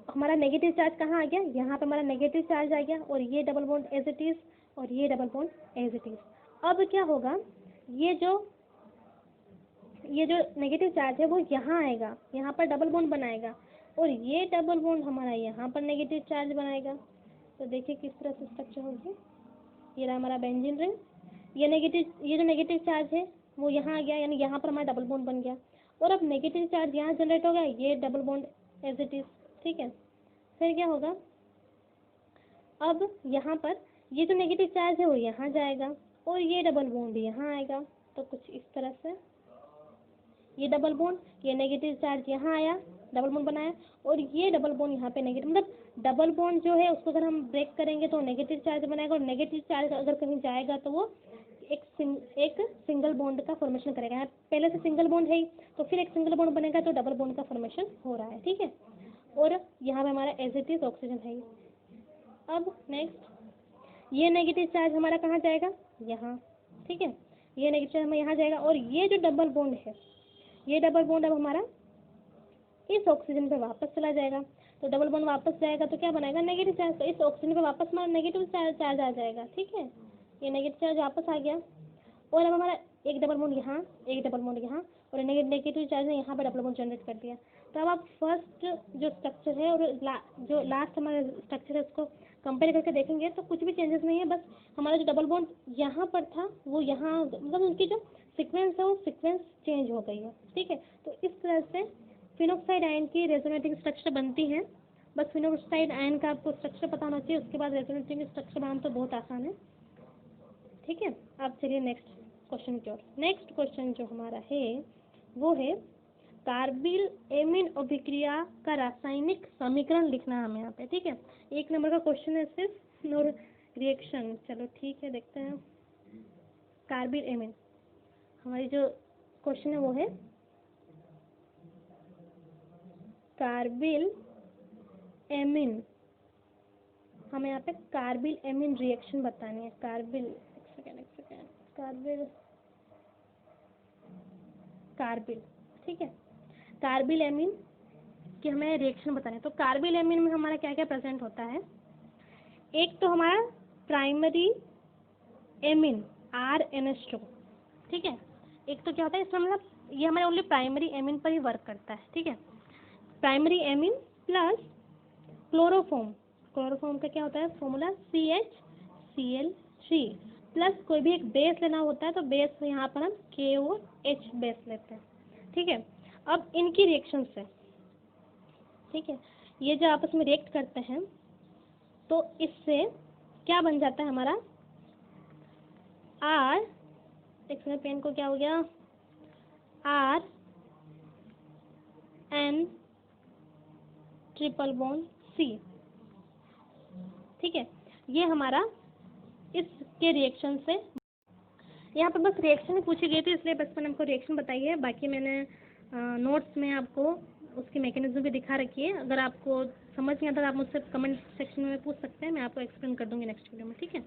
A: हमारा नेगेटिव चार्ज कहाँ आ गया, यहाँ पे हमारा नेगेटिव चार्ज आ गया, और ये double bond as it is, और ये double bond as it is. अब क्या होगा, ये जो नेगेटिव चार्ज है वो यहाँ आएगा, यहाँ पर डबल बॉन्ड बनाएगा, और ये डबल बॉन्ड हमारा यहाँ पर नेगेटिव चार्ज बनाएगा। तो देखिए किस तरह से स्ट्रक्चर होगी, ये रहा हमारा बेंजीन रिंग, ये जो नेगेटिव चार्ज है वो यहाँ आ गया, यानी यहाँ पर हमारा डबल बॉन्ड बन गया, और अब नेगेटिव चार्ज यहाँ जनरेट हो गया, ये double bond as it is, ठीक है। फिर क्या होगा, अब यहाँ पर ये जो नेगेटिव चार्ज है वो यहाँ जाएगा, और ये डबल बॉन्ड यहाँ आएगा। तो कुछ इस तरह से, ये डबल बॉन्ड, ये नेगेटिव चार्ज यहाँ आया, डबल बॉन्ड बनाया, और ये डबल बॉन्ड यहाँ पे नेगेटिव, मतलब डबल बॉन्ड जो है उसको अगर हम ब्रेक करेंगे तो नेगेटिव चार्ज बनाएगा, और नेगेटिव चार्ज अगर कहीं जाएगा तो वो एक सिंगल बॉन्ड का फॉर्मेशन करेगा। यहाँ पहले से सिंगल बॉन्ड है, तो फिर एक सिंगल बॉन्ड बनेगा, तो डबल बॉन्ड का फॉर्मेशन हो रहा है, ठीक है। और यहाँ पे हमारा एज इट इज ऑक्सीजन है। अब नेक्स्ट, ये नेगेटिव चार्ज हमारा कहाँ जाएगा, यहाँ, ठीक है, ये नेगेटिव चार्ज हमें यहाँ जाएगा, और ये जो डबल बॉन्ड है, ये डबल बॉन्ड अब हमारा इस ऑक्सीजन पे वापस चला जाएगा। तो डबल बॉन्ड वापस जाएगा तो क्या बनाएगा, नेगेटिव चार्ज, तो इस ऑक्सीजन पे वापस हमारा नेगेटिव चार्ज आ जाएगा, ठीक है, ये नेगेटिव चार्ज वापस आ गया, और अब हमारा एक डबल बॉन्ड यहाँ, एक डबल बॉन्ड यहाँ, और नेगेटिव चार्ज ने यहाँ पर डबल बॉन्ड जनरेट कर दिया। तो अब आप फर्स्ट जो स्ट्रक्चर है और जो लास्ट हमारा स्ट्रक्चर है उसको कंपेयर करके देखेंगे तो कुछ भी चेंजेस नहीं है, बस हमारा जो डबल बॉन्ड यहाँ पर था वो यहाँ, मतलब उनकी जो सीक्वेंस है वो सीक्वेंस चेंज हो गई है, ठीक है। तो इस तरह से फिनोक्साइड आयन की रेजोनेटिंग स्ट्रक्चर बनती है। बस फिनोक्साइड आयन का आपको स्ट्रक्चर पता होना चाहिए, उसके बाद रेजोनेटिंग स्ट्रक्चर बनाना तो बहुत आसान है, ठीक है। अब चलिए नेक्स्ट क्वेश्चन की ओर। नेक्स्ट क्वेश्चन जो हमारा है वो है कार्बिल एमीन अभिक्रिया का रासायनिक समीकरण लिखना है हमें यहाँ पे, ठीक है। 1 नंबर का क्वेश्चन है सिर्फ, और रिएक्शन, चलो ठीक है देखते हैं। कार्बिल एमीन, हमारी जो क्वेश्चन है वो है कार्बिल एमीन, हमें यहाँ पे कार्बिल एमीन रिएक्शन बतानी है। कार्बिल, एक सेकेंड, कार्बिल, ठीक है, कार्बिल एमीन की हमें रिएक्शन बतानी है। तो कार्बिल एमीन में हमारा क्या क्या प्रेजेंट होता है, एक तो हमारा प्राइमरी एमीन RNH2, ठीक है। एक तो क्या होता है इसमें, मतलब ये हमारे ओनली प्राइमरी एमीन पर ही वर्क करता है, ठीक है। Primary amine plus chloroform, chloroform का क्या होता है फॉर्मूला CHCl3 प्लस कोई भी एक बेस लेना होता है, तो बेस में यहाँ पर हम KOH बेस लेते हैं, ठीक है। अब इनकी रिएक्शन से, ठीक है, ये जो आपस में रिएक्ट करते हैं तो इससे क्या बन जाता है हमारा R, एक सेकंड पेन को क्या हो गया, RN ट्रिपल बॉन्ड C, ठीक है। ये हमारा इसके रिएक्शन से, यहाँ पर बस रिएक्शन ही पूछी गई थी इसलिए बस मैंने आपको रिएक्शन बताई है, बाकी मैंने नोट्स में आपको उसकी मैकेनिज्म भी दिखा रखी है। अगर आपको समझ नहीं आता तो आप मुझसे कमेंट सेक्शन में पूछ सकते हैं, मैं आपको एक्सप्लेन कर दूंगी नेक्स्ट वीडियो में, ठीक है।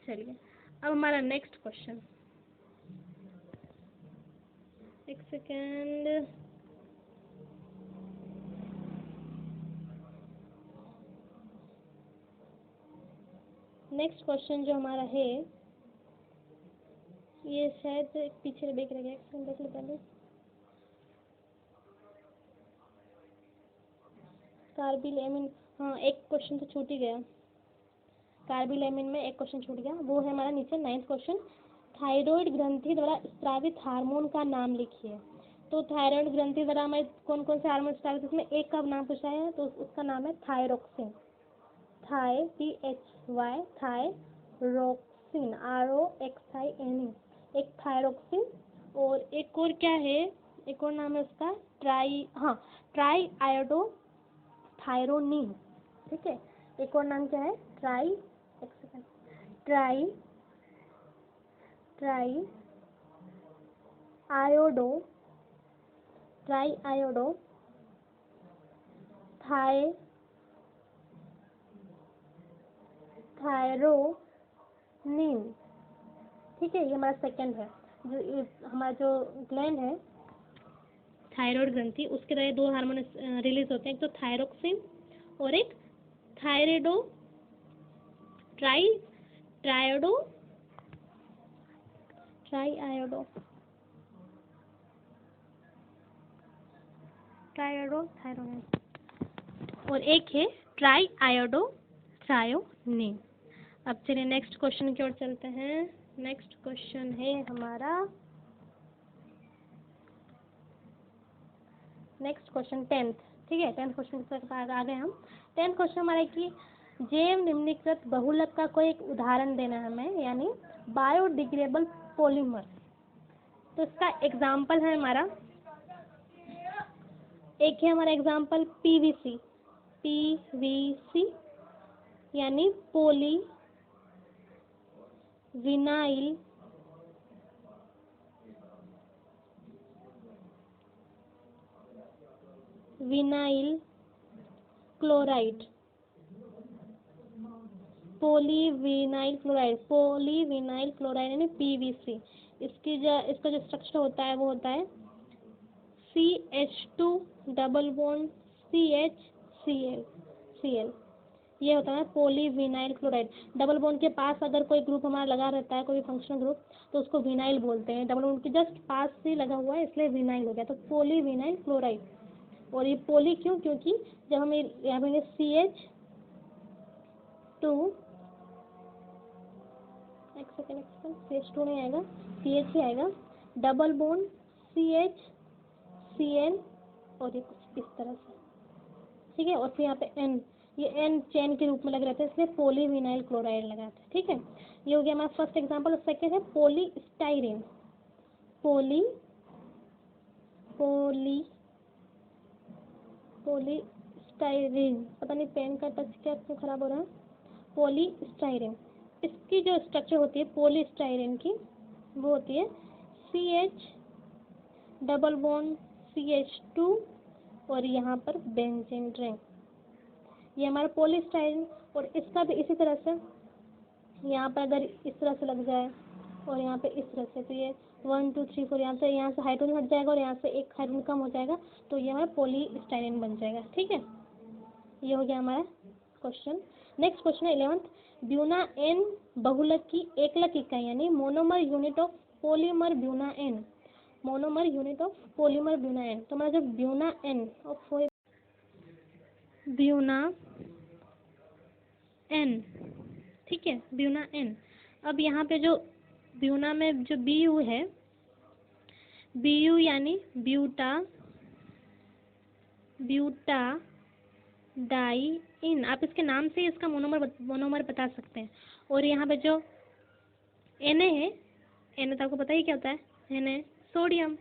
A: चलिए अब हमारा नेक्स्ट क्वेश्चन, एक सेकेंड, नेक्स्ट क्वेश्चन जो हमारा है ये शायद पीछे देख रहे हैं, देख लो पहले। कार्बिल एमीन, हाँ, एक क्वेश्चन तो छूट ही गया, कार्बिलैमिन में एक क्वेश्चन छूट गया, वो है हमारा नीचे 9th क्वेश्चन। थायराइड ग्रंथि द्वारा स्रावित हार्मोन का नाम लिखिए। तो थायराइड ग्रंथि द्वारा हमें कौन कौन से हार्मोन स्रावित, इसमें एक का नाम पूछा है तो उसका नाम है थायरोक्सिन, THY, थायरोक्सिन, ROXIN, एक थायरोक्सिन। और एक और क्या है, एक और नाम है उसका ट्राई आयोडो थायरोनिन। ठीक है, एक और नाम क्या है, ट्राई आयोडो थायरोनिन। ठीक है, ये हमारा सेकंड है। हमारा जो ग्लैंड है थायराइड ग्रंथि, उसके द्वारा दो हार्मोन रिलीज होते हैं, एक तो थायरोक्सिन और एक थायरेडो थायरोनिन, और एक है ट्राई आयोडो थायोनिन। अब चलिए नेक्स्ट क्वेश्चन की ओर चलते हैं। नेक्स्ट क्वेश्चन है हमारा, नेक्स्ट क्वेश्चन 10th। ठीक है, 10th क्वेश्चन तक आ गए हम। 10th क्वेश्चन हमारा कि जैव निम्नलिखित बहुलक का कोई एक उदाहरण देना है हमें, यानी बायोडिग्रेडेबल पॉलीमर। तो इसका एग्जाम्पल है हमारा, एक है हमारा एग्जाम्पल पीवीसी यानी पोली विनाइल क्लोराइड, पॉलीविनाइल क्लोराइड यानी पीवीसी। इसका जो स्ट्रक्चर होता है वो होता है CH2 डबल बॉन्ड CHCl। ये होता है पॉलीविनाइल क्लोराइड। डबल बॉन्ड के पास अगर कोई ग्रुप हमारा लगा रहता है, कोई फंक्शनल ग्रुप, तो उसको विनाइल बोलते हैं। डबल बॉन्ड के जस्ट पास से लगा हुआ है इसलिए विनाइल हो गया, तो पॉलीविनाइल क्लोराइड। और ये पोली क्यों, क्योंकि जब हम यहाँ पे CH2 नहीं आएगा, CH ही आएगा, डबल बॉन्ड CHCl, और ये कुछ इस तरह से। ठीक है, और फिर यहाँ पे N, ये N चेन के रूप में लग रहते हैं, इसलिए पॉलीविनाइल क्लोराइड लगाते हैं। ठीक है, ये हो गया हमारा फर्स्ट एग्जांपल। और सेकंड है पॉलीस्टाइरीन। पॉलीस्टाइरीन, पता नहीं पेन का टच क्या क्यों खराब हो रहा है। पॉलीस्टाइरीन, इसकी जो स्ट्रक्चर होती है पॉलीस्टाइरीन की, वो होती है CH डबल बॉन्ड CH2 और यहाँ पर बेंजीन रिंग। ये हमारा पॉलीस्टाइरीन। और इसका भी इसी तरह से, यहाँ पर अगर इस तरह से लग जाए और यहाँ पे इस तरह से, तो ये 1 2 3 4 यहाँ से हाइड्रोजन हट जाएगा और यहाँ से एक हाइड्रोजन कम हो जाएगा, तो ये हमारा पॉलीस्टाइरीन बन जाएगा। ठीक है, ये हो गया हमारा क्वेश्चन। नेक्स्ट क्वेश्चन है 11th। ब्यूना एन बहुलक की एकलक इकाई यानी monomer unit of polymer Buna N. तो हमारा जो ब्यूना एन, ठीक है, ब्यूना एन। अब यहाँ पे जो ब्यूना में जो BU है, BU यानी ब्यूटा डाइइन, आप इसके नाम से इसका मोनोमर बता सकते हैं। और यहाँ पे जो Na है, Na तो आपको पता ही क्या होता है, Na सोडियम,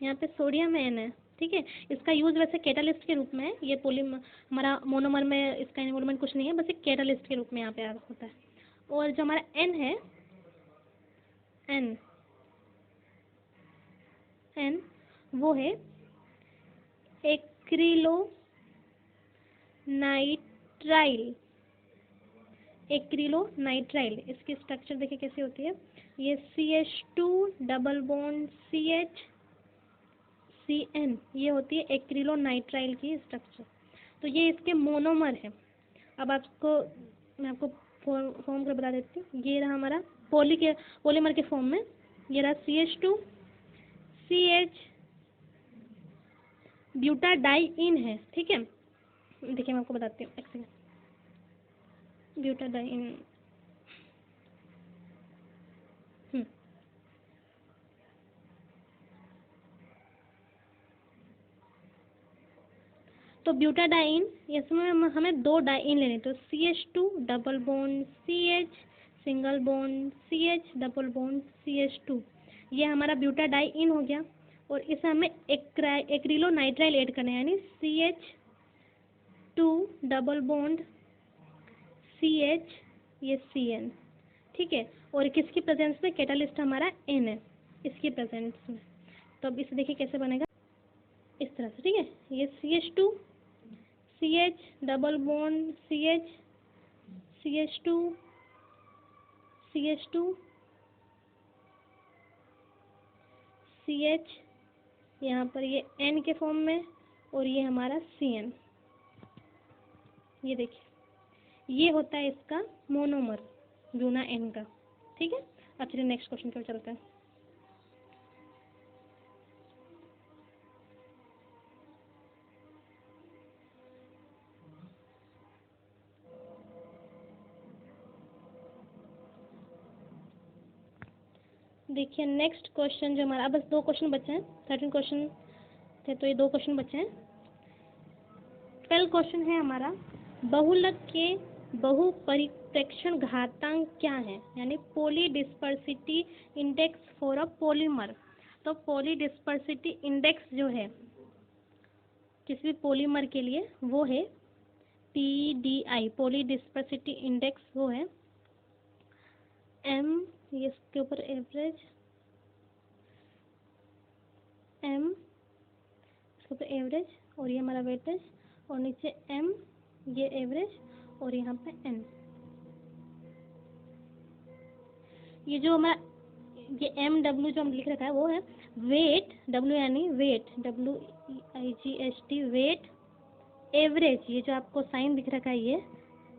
A: यहाँ पे सोडियम है Na। ठीक है, इसका यूज वैसे कैटालिस्ट के रूप में है। ये हमारा मोनोमर में इसका इन्वॉल्वमेंट कुछ नहीं है, बस एक कैटालिस्ट के रूप में यहाँ पे होता है। और जो हमारा N है, N वो है एक्रिलोनाइट्राइल। इसकी स्ट्रक्चर देखिए कैसी होती है, ये CH2 डबल बॉन्ड CHCN, ये होती है एक्रिलोनाइट्राइल की स्ट्रक्चर। तो ये इसके मोनोमर है। अब मैं आपको फॉर्म कर बता देती हूँ। ये रहा हमारा पॉलीमर के फॉर्म में, ये रहा CH2 CH ब्यूटाडाइइन है। ठीक है, देखिए मैं आपको बताती हूँ, एक सेकंड। ब्यूटाडाइन। तो ब्यूटाडाइन, इसमें हमें 2 डाइन लेने, तो CH2 double bond CH single bond CH double bond CH2, ये हमारा ब्यूटाडाइन हो गया। और इसमें हमें एक्रिलोनाइट्राइल ऐड करना है, यानी CH2 डबल बॉन्ड CH, ये CN, ठीक है। और किसकी प्रेजेंस में? कैटालिस्ट हमारा N है, इसकी प्रेजेंस में। तो अब इसे देखिए कैसे बनेगा, इस तरह से, ठीक है। ये CH2 CH double bond CH CH2 CH2 CH, यहाँ पर ये N के फॉर्म में, और ये हमारा CN। ये देखिए, ये होता है इसका मोनोमर गुना N का, ठीक है। अब चलिए नेक्स्ट क्वेश्चन की ओर चलते हैं। देखिए नेक्स्ट क्वेश्चन जो हमारा, बस 2 क्वेश्चन बचे हैं, 13 क्वेश्चन थे तो ये 2 क्वेश्चन बचे हैं। 12 क्वेश्चन है हमारा, बहुलक के बहुपरिप्रेक्षण घातांक क्या है, यानी पॉलीडिस्पर्सिटी इंडेक्स फॉर अ पॉलीमर। तो पॉलीडिस्पर्सिटी इंडेक्स जो है किसी भी पॉलीमर के लिए वो है PDI, पॉलीडिस्पर्सिटी इंडेक्स वो है M, ये इसके ऊपर एवरेज M, इसके ऊपर एवरेज, और ये हमारा वेटेज, और नीचे M, ये एवरेज, और यहाँ पे N। ये जो हमारा ये MW जो हम लिख रखा है वो है वेट, W यानी वेट, WEIGHT, वेट, एवरेज, ये जो आपको साइन दिख रखा है ये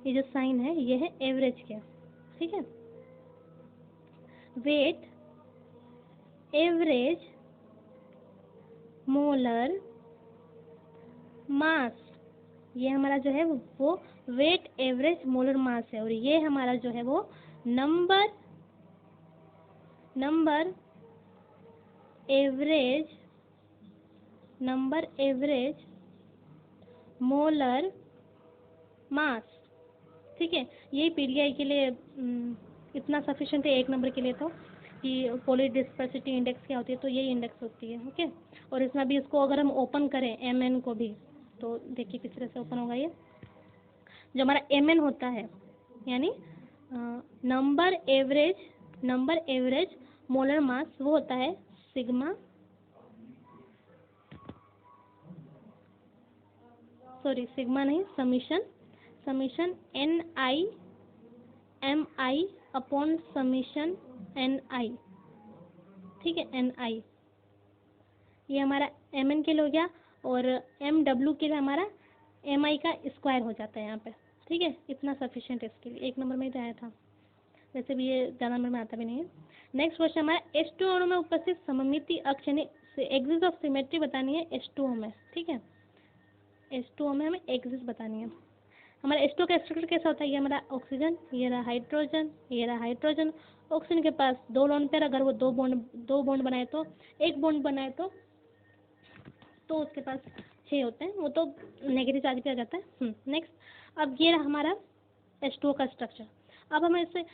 A: जो साइन है ये है एवरेज का, ठीक है। वेट, एवरेज, मोलर, मास, ये हमारा जो है वो वेट, एवरेज, मोलर, मास है। और ये हमारा जो है वो नंबर एवरेज, मोलर, मास, ठीक है। यही PDI के लिए इतना सफिशिएंट है 1 नंबर के लिए, तो कि पॉलीडिस्पर्सिटी इंडेक्स क्या होती है, तो यही इंडेक्स होती है, ओके। और इसमें भी इसको अगर हम ओपन करें MN को भी, तो देखिए किस तरह से ओपन होगा। ये जो हमारा MN होता है, यानी नंबर एवरेज मोलर मास, वो होता है सिग्मा, सिग्मा नहीं, summation NI upon summation NI, ठीक है, NI। ये हमारा MN के लिए हो गया, और MW के लिए हमारा MI का स्क्वायर हो जाता है यहाँ पे, ठीक है। इतना सफिशिएंट है इसके लिए, 1 नंबर में ही तो आया था, वैसे भी ये ज़्यादा नंबर में आता भी नहीं है। नेक्स्ट क्वेश्चन हमारा H2O अणु में उपस्थित सममिति अक्ष यानी एक्सिस ऑफ सिमेट्री बतानी है H2O में, ठीक है। H2O में हमें एक्सिस बतानी है। हमारा H2O का स्ट्रक्चर कैसा होता है, ये हमारा ऑक्सीजन, ये रहा हाइड्रोजन, ये रहा हाइड्रोजन, ऑक्सीजन के पास 2 लोन पेयर, अगर वो 2 बॉन्ड बनाए तो 1 बॉन्ड बनाए तो उसके पास 6 होते हैं, वो तो नेगेटिव चार्ज पे आ जाता है। नेक्स्ट, अब ये रहा हमारा H2O का स्ट्रक्चर। अब हमें इससे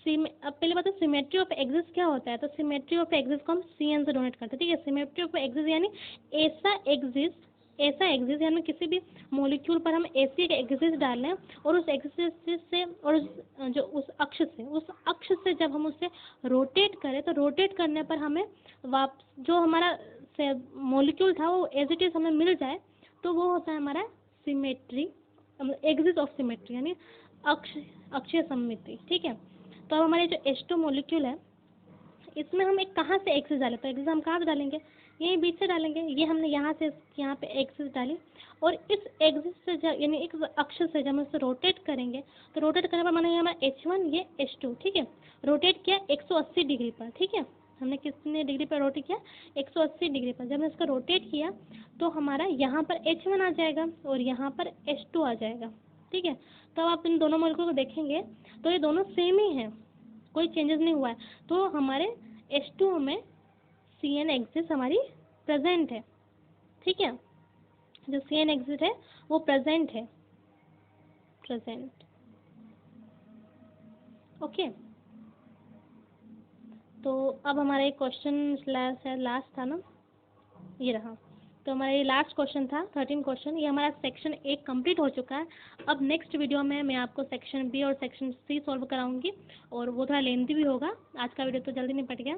A: अब पहले बताओ सिमेट्री ऑफ एक्सिस क्या होता है। तो सिमेट्री ऑफ एक्सिस को हम CN से डोनेट करते हैं, ठीक है। सिमेट्री ऑफ एक्सिस यानी ऐसा एक्सिस यानी किसी भी मॉलिक्यूल पर हम ऐसी एक एक्सिस डाल लें, और उस एक्सिस से और उस अक्ष से जब हम उसे रोटेट करें, तो रोटेट करने पर हमें जो हमारा मॉलिक्यूल था वो एज इट इज हमें मिल जाए, तो वो होता है हमारा सिमेट्री, एक्सिस ऑफ सिमेट्री, यानी अक्षीय सममिति, ठीक है। तो अब हमारे जो H2 मॉलिक्यूल है, इसमें हम एक कहाँ से एक्सिस डालें, तो एक्सिस हम कहाँ पे डालेंगे, यहीं बीच से डालेंगे। ये हमने यहाँ से यहाँ पे एक्सिस डाली, और इस एक्सिस से यानी एक अक्ष से जब हम इसे रोटेट करेंगे, तो रोटेट करने पर माने हमारा H1, ये H2, ठीक है। रोटेट किया 180 डिग्री पर, ठीक है। हमने कितने डिग्री पर रोटेट किया, 180 डिग्री पर। जब हमने इसका रोटेट किया तो हमारा यहाँ पर H1 आ जाएगा और यहाँ पर H2 आ जाएगा, ठीक है। तो अब आप इन दोनों मॉलिक्यूल को देखेंगे तो ये दोनों सेम ही हैं, कोई चेंजेस नहीं हुआ है। तो हमारे H2O में CN एक्सिस हमारी प्रेजेंट है, ठीक है। जो CN एक्सिस है वो प्रेजेंट है, प्रेजेंट, ओके। तो अब हमारा एक क्वेश्चन लास्ट था ना, ये रहा। तो हमारा ये लास्ट क्वेश्चन था 13 क्वेश्चन। ये हमारा सेक्शन 1 कंप्लीट हो चुका है। अब नेक्स्ट वीडियो में मैं आपको सेक्शन B और सेक्शन C सॉल्व कराऊंगी, और वो थोड़ा लेंथी भी होगा। आज का वीडियो तो जल्दी निपट गया,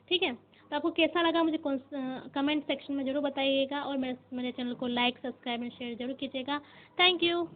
A: ठीक है। तो आपको कैसा लगा मुझे कमेंट सेक्शन में ज़रूर बताइएगा, और मेरे चैनल को लाइक, सब्सक्राइब एंड शेयर जरूर कीजिएगा। Thank you.